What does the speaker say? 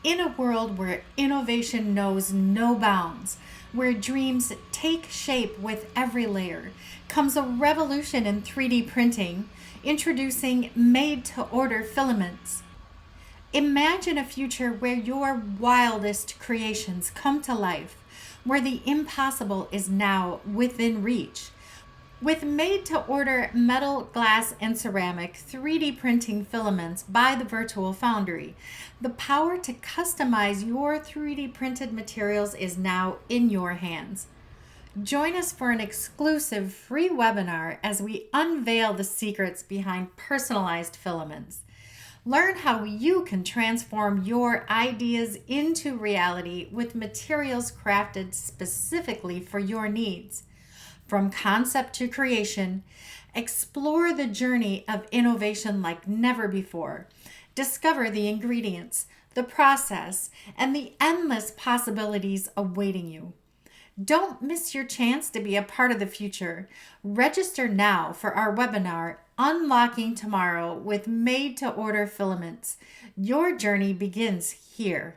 In a world where innovation knows no bounds, where dreams take shape with every layer, comes a revolution in 3D printing, introducing made to order filaments. Imagine a future where your wildest creations come to life, where the impossible is now within reach. With made to order metal, glass, and ceramic 3D printing filaments by the Virtual Foundry, the power to customize your 3D printed materials is now in your hands. Join us for an exclusive free webinar as we unveil the secrets behind personalized filaments. Learn how you can transform your ideas into reality with materials crafted specifically for your needs. From concept to creation, explore the journey of innovation like never before. Discover the ingredients, the process, and the endless possibilities awaiting you. Don't miss your chance to be a part of the future. Register now for our webinar, Unlocking Tomorrow with Made to Order Filaments. Your journey begins here.